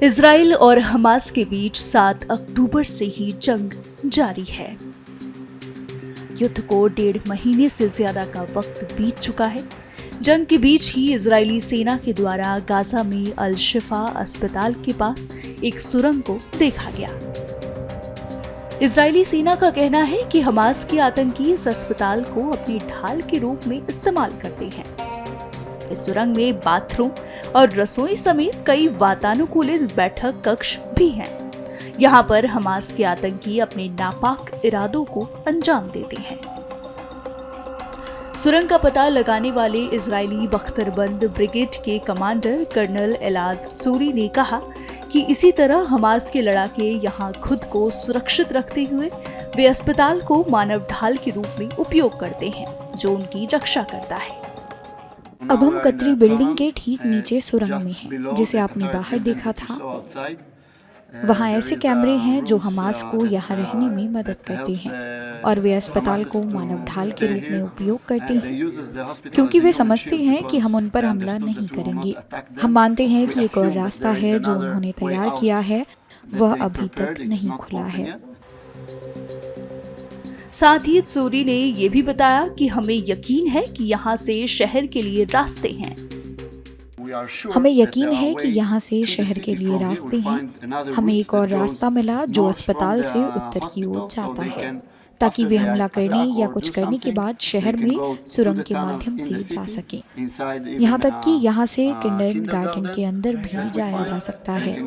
Israel और Hamas के बीच 7 अक्टूबर से ही जंग जारी है। युद्ध को 1.5 महीने से ज्यादा का वक्त बीत चुका है। जंग के बीच ही इजरायली सेना के द्वारा गाजा में अल शिफा अस्पताल के पास एक सुरंग को देखा गया। इजरायली सेना का कहना है कि हमास के आतंकी इस अस्पताल को अपनी ढाल के रूप में इस्तेमाल करते हैं। इस सुरंग में बाथरूम और रसोई समेत कई वातानुकूलित बैठक कक्ष भी हैं। यहाँ पर हमास के आतंकी अपने नापाक इरादों को अंजाम देते हैं। सुरंग का पता लगाने वाले इजरायली बख्तरबंद ब्रिगेड के कमांडर कर्नल एलाद सूरी ने कहा कि इसी तरह हमास के लड़ाके यहाँ खुद को सुरक्षित रखते हुए वे अस्पताल को मानव ढाल के रूप में उपयोग करते हैं, जो उनकी रक्षा करता है। अब हम कतरी बिल्डिंग के ठीक नीचे सुरंग में हैं, जिसे आपने बाहर देखा था। वहाँ ऐसे कैमरे हैं जो हमास को यहाँ रहने में मदद करते हैं और वे अस्पताल को मानव ढाल के रूप में उपयोग करते हैं, क्योंकि वे समझते हैं कि हम उन पर हमला नहीं करेंगे। हम मानते हैं कि एक और रास्ता है जो उन्होंने तैयार किया है, वह अभी तक नहीं खुला है। साथ ही सूरी ने ये भी बताया कि हमें यकीन है कि यहाँ से शहर के लिए रास्ते हैं। हमें यकीन है कि यहाँ से शहर के लिए रास्ते हैं। हमें एक और रास्ता मिला जो अस्पताल से उत्तर की ओर जाता है, ताकि वे हमला करने या कुछ करने के बाद शहर में सुरंग के माध्यम से जा सकें। यहाँ तक कि यहाँ से किंडरगार्टन के अंदर भी जाया जा सकता है।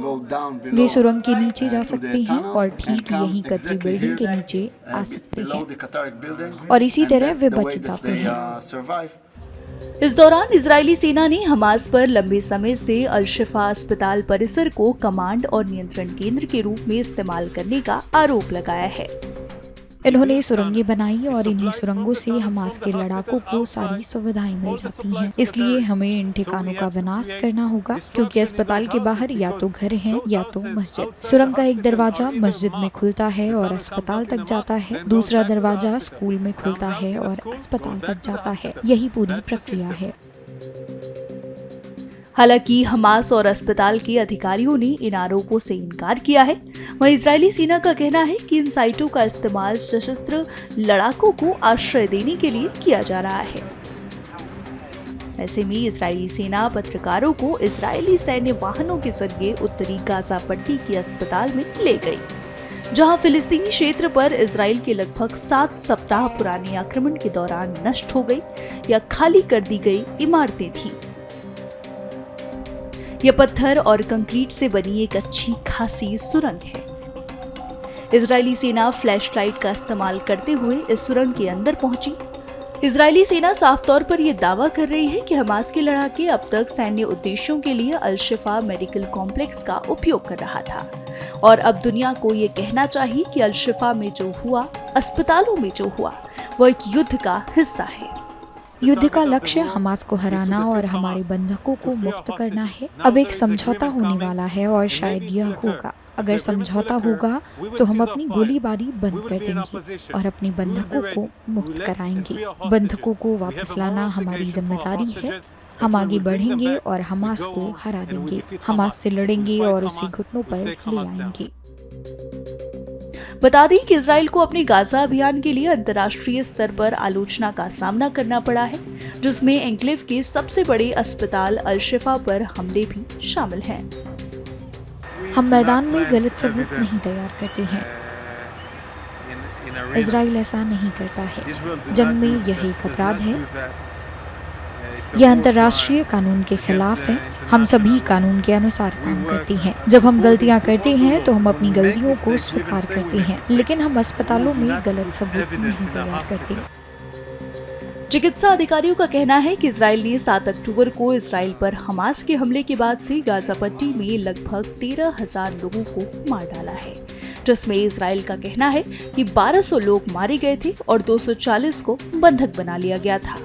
वे सुरंग के नीचे जा सकते हैं और ठीक यहीं कतरी बिल्डिंग के नीचे आ सकते हैं और इसी तरह वे बच जाते हैं। इस दौरान इजरायली सेना ने हमास पर लंबे समय से अल शिफा अस्पताल परिसर को कमांड और नियंत्रण केंद्र के रूप में इस्तेमाल करने का आरोप लगाया है। इन्होंने सुरंगें बनाई और इन्हीं सुरंगों से हमास के लड़ाकों को सारी सुविधाएं मिल जाती हैं। इसलिए हमें इन ठिकानों का विनाश करना होगा, क्योंकि अस्पताल के बाहर या तो घर हैं या तो मस्जिद। सुरंग का एक दरवाजा मस्जिद में खुलता है और अस्पताल तक जाता है, दूसरा दरवाजा स्कूल में खुलता है और अस्पताल तक जाता है। यही पूरी प्रक्रिया है। हालांकि हमास और अस्पताल के अधिकारियों ने इन आरोपों से इनकार किया है। वहीं इजरायली सेना का कहना है कि इन साइटों का इस्तेमाल सशस्त्र लड़ाकों को आश्रय देने के लिए किया जा रहा है। ऐसे में इजरायली सेना पत्रकारों को इजरायली सैन्य वाहनों के जरिए उत्तरी गाजा पट्टी के अस्पताल में ले गई, जहां फिलिस्तीनी क्षेत्र पर इजराइल के लगभग 7 सप्ताह पुराने आक्रमण के दौरान नष्ट हो गई या खाली कर दी गई इमारतें थी। यह पत्थर और कंक्रीट से बनी एक अच्छी खासी सुरंग है। इजरायली सेना फ्लैशलाइट का इस्तेमाल करते हुए इस सुरंग के अंदर पहुंची। इजरायली सेना साफ तौर पर यह दावा कर रही है कि हमास के लड़ाके अब तक सैन्य उद्देश्यों के लिए अल शिफा मेडिकल कॉम्प्लेक्स का उपयोग कर रहा था और अब दुनिया को यह कहना चाहिए कि अल शिफा में जो हुआ, अस्पतालों में जो हुआ, वह एक युद्ध का हिस्सा है। युद्ध का लक्ष्य हमास को हराना और हमारे बंधकों को मुक्त करना है। अब एक समझौता होने वाला है और शायद यह होगा। अगर समझौता होगा तो हम अपनी गोलीबारी बंद कर देंगे और अपने बंधकों को मुक्त कराएंगे। बंधकों को वापस लाना हमारी जिम्मेदारी है। हम आगे बढ़ेंगे और हमास को हरा देंगे। हमास से लड़ेंगे और उसे घुटनों पर ले आएंगे। बता दें कि इजराइल को अपने गाजा अभियान के लिए अंतर्राष्ट्रीय स्तर पर आलोचना का सामना करना पड़ा है, जिसमें एन्क्लेव के सबसे बड़े अस्पताल अल शिफा पर हमले भी शामिल हैं। हम मैदान में गलत सबूत नहीं तैयार करते हैं। इजराइल ऐसा नहीं करता है। जंग में यह एक अपराध है। यह अंतर्राष्ट्रीय कानून के खिलाफ है। हम सभी कानून के अनुसार काम करते हैं। जब हम गलतियां करते हैं तो हम अपनी गलतियों को स्वीकार करते हैं, लेकिन हम अस्पतालों में गलत सबूत नहीं तैयार करते। चिकित्सा अधिकारियों का कहना है कि इजराइल ने 7 अक्टूबर को इजराइल पर हमास के हमले के बाद से गाजा पट्टी में लगभग 13,000 लोगों को मार डाला है, जिसमें इजराइल का कहना है कि 1200 लोग मारे गए थे और 240 को बंधक बना लिया गया था।